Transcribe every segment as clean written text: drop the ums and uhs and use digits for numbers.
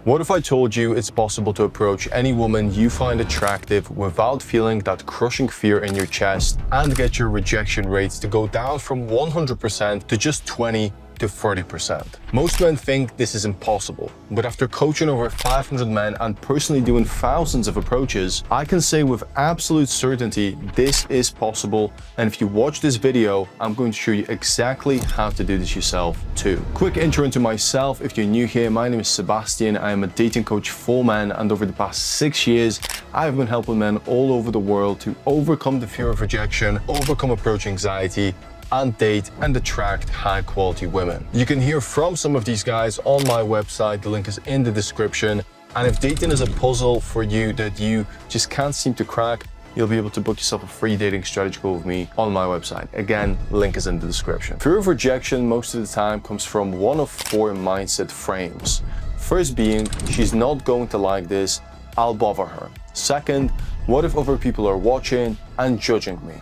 What if I told you it's possible to approach any woman you find attractive without feeling that crushing fear in your chest and get your rejection rates to go down from 100% to just 20 to 30%. Most men think this is impossible, but after coaching over 500 men and personally doing thousands of approaches, I can say with absolute certainty this is possible, and if you watch this video, I'm going to show you exactly how to do this yourself too. Quick intro into myself. If you're new here, my name is Sebastian. I am a dating coach for men, and over the past 6 years, I've been helping men all over the world to overcome the fear of rejection, overcome approach anxiety, and date and attract high quality women. You can hear from some of these guys on my website. The link is in the description. And if dating is a puzzle for you that you just can't seem to crack, you'll be able to book yourself a free dating strategy call with me on my website. Again, link is in the description. Fear of rejection most of the time comes from one of 4 mindset frames. First being, she's not going to like this, I'll bother her. Second, what if other people are watching and judging me?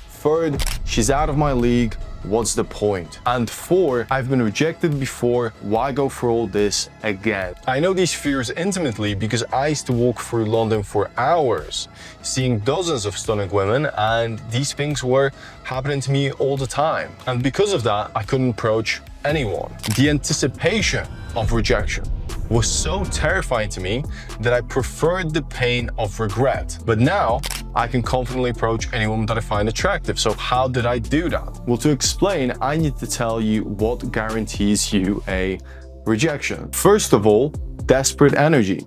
Third, she's out of my league, what's the point? And 4, I've been rejected before, why go through all this again? I know these fears intimately because I used to walk through London for hours, seeing dozens of stunning women, and these things were happening to me all the time. And because of that, I couldn't approach anyone. The anticipation of rejection was so terrifying to me that I preferred the pain of regret. But now I can confidently approach any woman that I find attractive. So how did I do that? Well, to explain, I need to tell you what guarantees you a rejection. First of all, desperate energy.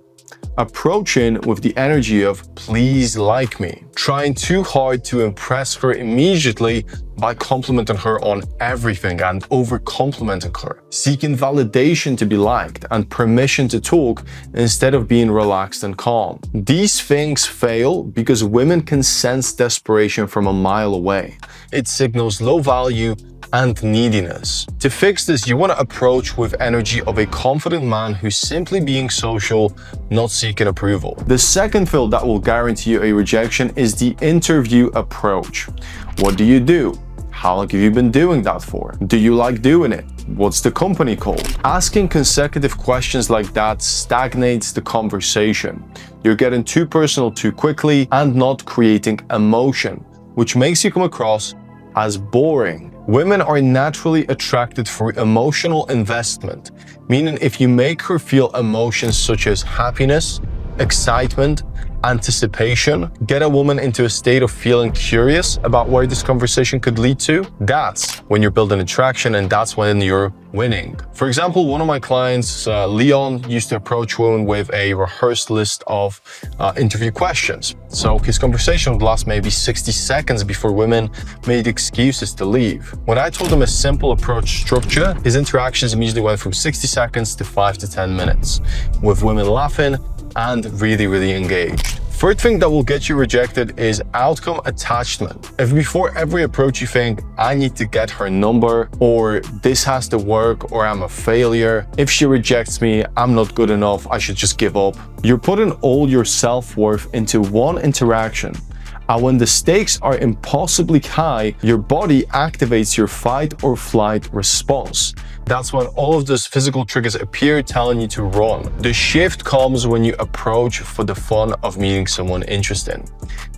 Approaching with the energy of please like me, trying too hard to impress her immediately by complimenting her on everything and over complimenting her, seeking validation to be liked and permission to talk instead of being relaxed and calm. These things fail because women can sense desperation from a mile away. It signals low value and neediness. To fix this, you want to approach with energy of a confident man who's simply being social, not seeking approval. The second fail that will guarantee you a rejection is the interview approach. What do you do? How long have you been doing that for? Do you like doing it? What's the company called? Asking consecutive questions like that stagnates the conversation. You're getting too personal too quickly and not creating emotion, which makes you come across as boring. Women are naturally attracted through emotional investment, meaning if you make her feel emotions such as happiness, excitement, anticipation, get a woman into a state of feeling curious about where this conversation could lead to, that's when you're building attraction, and that's when you're winning. For example, one of my clients, Leon, used to approach women with a rehearsed list of interview questions. So his conversation would last maybe 60 seconds before women made excuses to leave. When I told him a simple approach structure, his interactions immediately went from 60 seconds to 5 to 10 minutes, with women laughing and really engaged. Third thing that will get you rejected is outcome attachment. If before every approach you think, I need to get her number, or this has to work, or I'm a failure, if she rejects me, I'm not good enough, I should just give up. You're putting all your self-worth into one interaction. And when the stakes are impossibly high, your body activates your fight or flight response. That's when all of those physical triggers appear telling you to run. The shift comes when you approach for the fun of meeting someone interesting.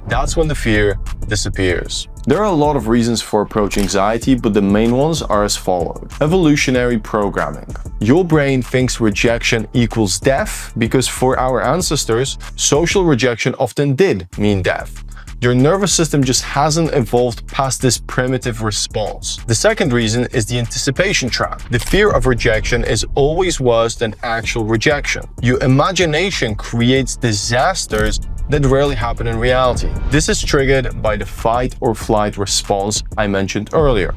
That's when the fear disappears. There are a lot of reasons for approach anxiety, but the main ones are as follows. Evolutionary programming. Your brain thinks rejection equals death because for our ancestors, social rejection often did mean death. Your nervous system just hasn't evolved past this primitive response. The second reason is the anticipation trap. The fear of rejection is always worse than actual rejection. Your imagination creates disasters that rarely happen in reality. This is triggered by the fight or flight response I mentioned earlier.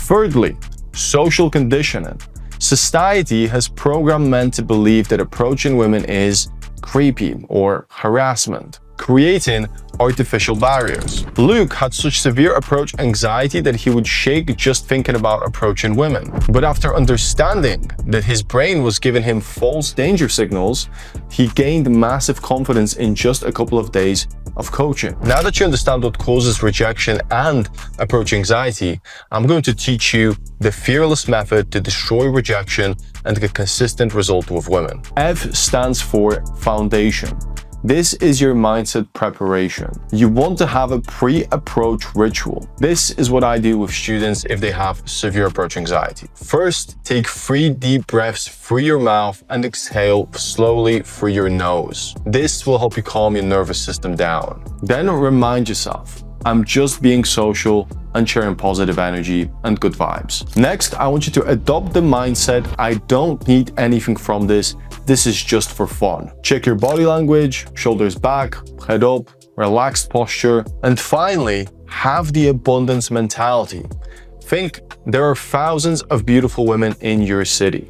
Thirdly, social conditioning. Society has programmed men to believe that approaching women is creepy or harassment. creating artificial barriers. Luke had such severe approach anxiety that he would shake just thinking about approaching women. But after understanding that his brain was giving him false danger signals, he gained massive confidence in just a couple of days of coaching. Now that you understand what causes rejection and approach anxiety, I'm going to teach you the fearless method to destroy rejection and get consistent result with women. F stands for foundation. This is your mindset preparation. You want to have a pre-approach ritual. This is what I do with students if they have severe approach anxiety. First, take 3 deep breaths through your mouth and exhale slowly through your nose. This will help you calm your nervous system down. Then remind yourself, I'm just being social and sharing positive energy and good vibes. Next, I want you to adopt the mindset, I don't need anything from this. This is just for fun. Check your body language, shoulders back, head up, relaxed posture. And finally, have the abundance mentality. Think there are thousands of beautiful women in your city.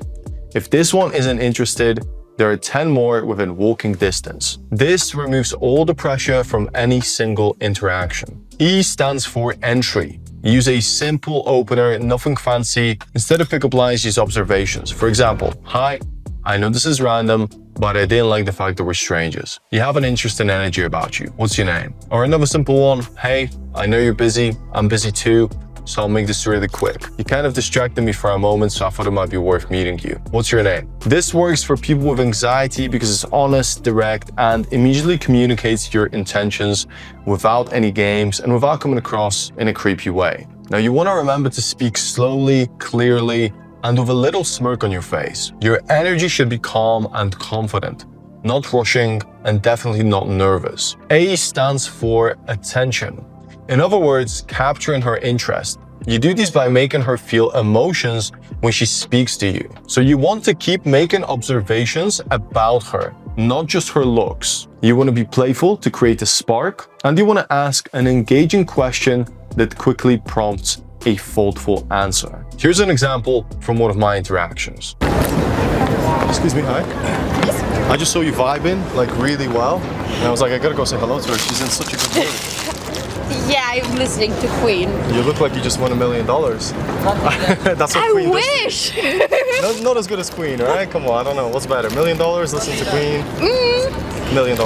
If this one isn't interested, there are 10 more within walking distance. This removes all the pressure from any single interaction. E stands for entry. Use a simple opener, nothing fancy. Instead of pickup lines, use observations. For example, hi, I know this is random, but I didn't like the fact that we're strangers. You have an interesting energy about you. What's your name? Or another simple one, hey, I know you're busy, I'm busy too, so I'll make this really quick. You kind of distracted me for a moment, so I thought it might be worth meeting you. What's your name? This works for people with anxiety because it's honest, direct, and immediately communicates your intentions without any games and without coming across in a creepy way. Now you want to remember to speak slowly, clearly, and with a little smirk on your face. Your energy should be calm and confident, not rushing and definitely not nervous. A stands for attention. In other words, capturing her interest. You do this by making her feel emotions when she speaks to you. So you want to keep making observations about her, not just her looks. You want to be playful to create a spark, and you want to ask an engaging question that quickly prompts a thoughtful answer. Here's an example from one of my interactions. Excuse me, hi. I just saw you vibing like really well, and I was like, I gotta go say hello to her. She's in such a good mood. Yeah, I'm listening to Queen. You look like you just won $1 million. That's what Queen wish! Not as good as Queen, right? Come on, I don't know. What's better, $1 million, listen to Queen? $1 million.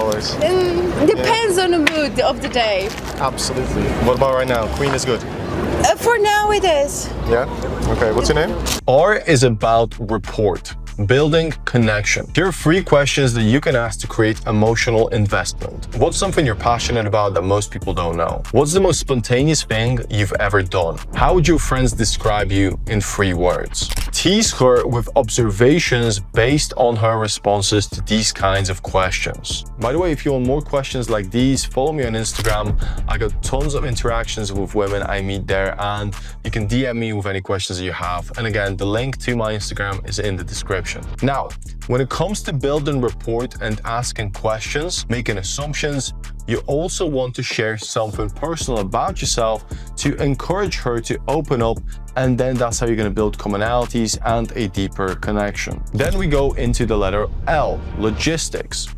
Depends on the mood of the day. Absolutely. What about right now? Queen is good. For now it is. Yeah? Okay, what's your name? R is about report. Building connection. Here are 3 questions that you can ask to create emotional investment. What's something you're passionate about that most people don't know? What's the most spontaneous thing you've ever done? How would your friends describe you in 3 words? Tease her with observations based on her responses to these kinds of questions. By the way, if you want more questions like these, follow me on Instagram. I got tons of interactions with women I meet there, and you can DM me with any questions that you have. And again, the link to my Instagram is in the description. Now, when it comes to building rapport and asking questions, making assumptions, you also want to share something personal about yourself to encourage her to open up, and then that's how you're going to build commonalities and a deeper connection. Then we go into the letter L, logistics.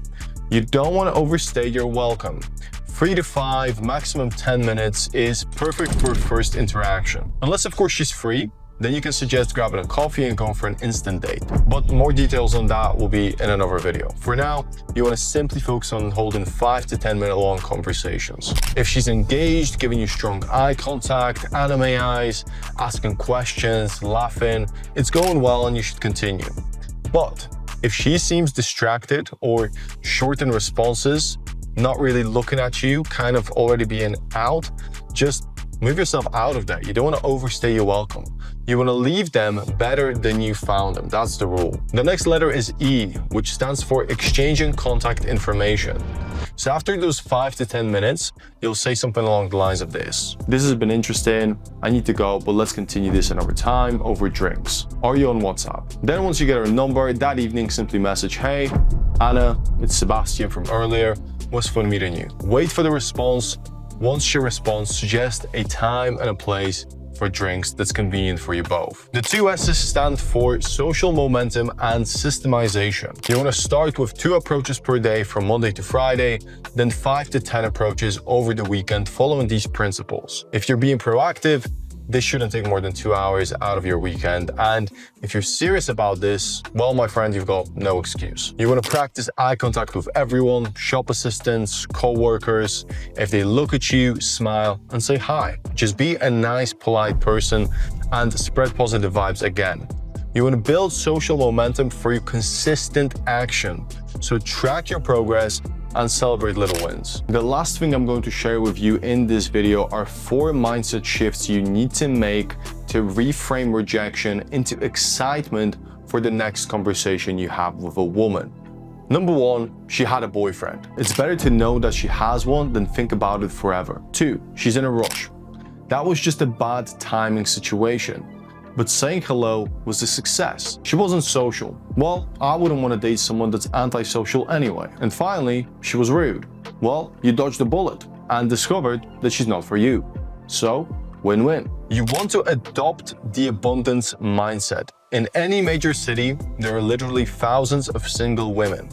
You don't want to overstay your welcome. 3 to 5, maximum 10 minutes is perfect for first interaction. Unless, of course, she's free. Then you can suggest grabbing a coffee and going for an instant date. But more details on that will be in another video. For now, you want to simply focus on holding 5 to 10 minute long conversations. If she's engaged, giving you strong eye contact, anime eyes, asking questions, laughing, it's going well and you should continue. But if she seems distracted or short in responses, not really looking at you, kind of already being out, just move yourself out of that. You don't want to overstay your welcome. You want to leave them better than you found them. That's the rule. The next letter is E, which stands for exchanging contact information. So after those 5 to 10 minutes, you'll say something along the lines of this. This has been interesting. I need to go, but let's continue this another time over drinks. Are you on WhatsApp? Then once you get her number, that evening simply message, hey, Anna, it's Sebastian from earlier. Was fun meeting you. Wait for the response. Once she responds, suggest a time and a place for drinks that's convenient for you both. The 2 S's stand for social momentum and systemization. You want to start with 2 approaches per day from Monday to Friday, then 5 to 10 approaches over the weekend following these principles. If you're being proactive, this shouldn't take more than 2 hours out of your weekend. And if you're serious about this, well, my friend, you've got no excuse. You want to practice eye contact with everyone, shop assistants, co-workers. If they look at you, smile and say hi. Just be a nice, polite person and spread positive vibes again. You want to build social momentum through consistent action. So track your progress and celebrate little wins. The last thing I'm going to share with you in this video are 4 mindset shifts you need to make to reframe rejection into excitement for the next conversation you have with a woman. Number 1, she had a boyfriend. It's better to know that she has one than think about it forever. 2, she's in a rush. That was just a bad timing situation. But saying hello was a success. She wasn't social. Well, I wouldn't want to date someone that's antisocial anyway. And finally, she was rude. Well, you dodged a bullet and discovered that she's not for you. So, win-win. You want to adopt the abundance mindset. In any major city, there are literally thousands of single women.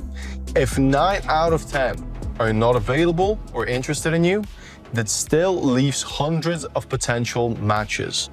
If 9 out of 10 are not available or interested in you, that still leaves hundreds of potential matches.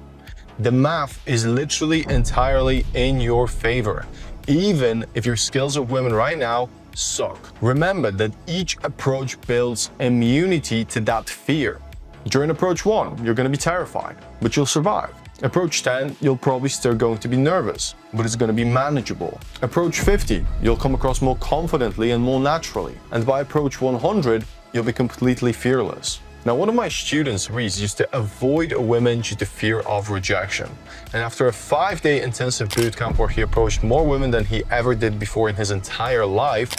The math is literally entirely in your favor, even if your skills with women right now suck. Remember that each approach builds immunity to that fear. During approach 1, you're going to be terrified, but you'll survive. Approach 10, you'll probably still going to be nervous, but it's going to be manageable. Approach 50, you'll come across more confidently and more naturally. And by approach 100, you'll be completely fearless. Now, one of my students, Reese, used to avoid women due to fear of rejection. And after a 5-day intensive bootcamp where he approached more women than he ever did before in his entire life,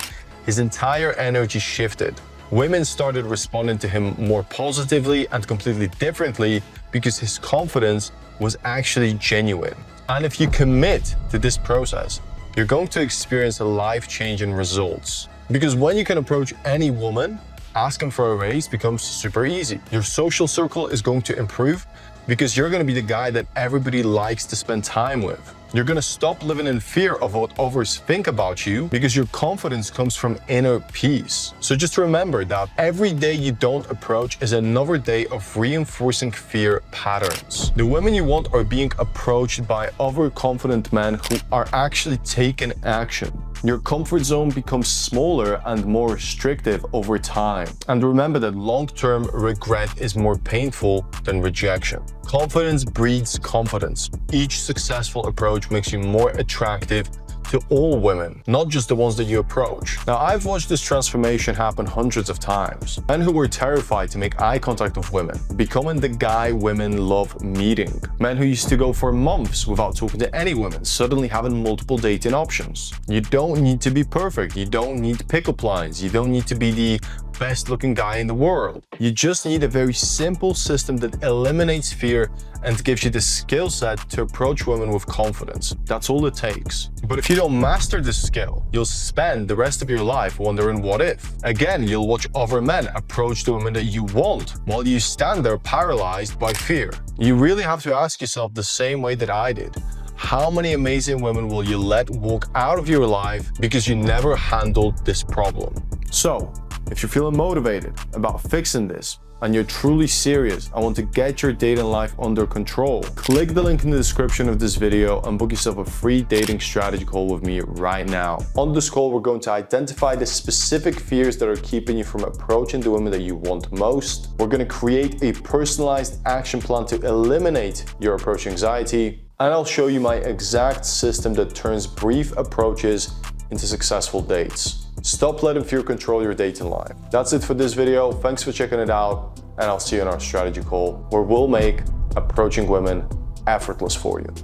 his entire energy shifted. Women started responding to him more positively and completely differently because his confidence was actually genuine. And if you commit to this process, you're going to experience life-changing results. Because when you can approach any woman, asking for a raise becomes super easy. Your social circle is going to improve because you're going to be the guy that everybody likes to spend time with. You're going to stop living in fear of what others think about you because your confidence comes from inner peace. So just remember that every day you don't approach is another day of reinforcing fear patterns. The women you want are being approached by other confident men who are actually taking action. Your comfort zone becomes smaller and more restrictive over time. And remember that long-term regret is more painful than rejection. Confidence breeds confidence. Each successful approach makes you more attractive to all women, not just the ones that you approach. Now, I've watched this transformation happen hundreds of times. Men who were terrified to make eye contact with women, becoming the guy women love meeting. Men who used to go for months without talking to any women, suddenly having multiple dating options. You don't need to be perfect. You don't need pickup lines. You don't need to be the best looking guy in the world. You just need a very simple system that eliminates fear and gives you the skill set to approach women with confidence. That's all it takes. But if you don't master this skill, you'll spend the rest of your life wondering what if. Again, you'll watch other men approach the women that you want while you stand there paralyzed by fear. You really have to ask yourself the same way that I did. How many amazing women will you let walk out of your life because you never handled this problem? So, if you're feeling motivated about fixing this and you're truly serious and want to get your dating life under control, click the link in the description of this video and book yourself a free dating strategy call with me right now. On this call, we're going to identify the specific fears that are keeping you from approaching the women that you want most. We're going to create a personalized action plan to eliminate your approach anxiety. And I'll show you my exact system that turns brief approaches into successful dates. Stop letting fear control your dating life. That's it for this video. Thanks for checking it out, and I'll see you in our strategy call where we'll make approaching women effortless for you.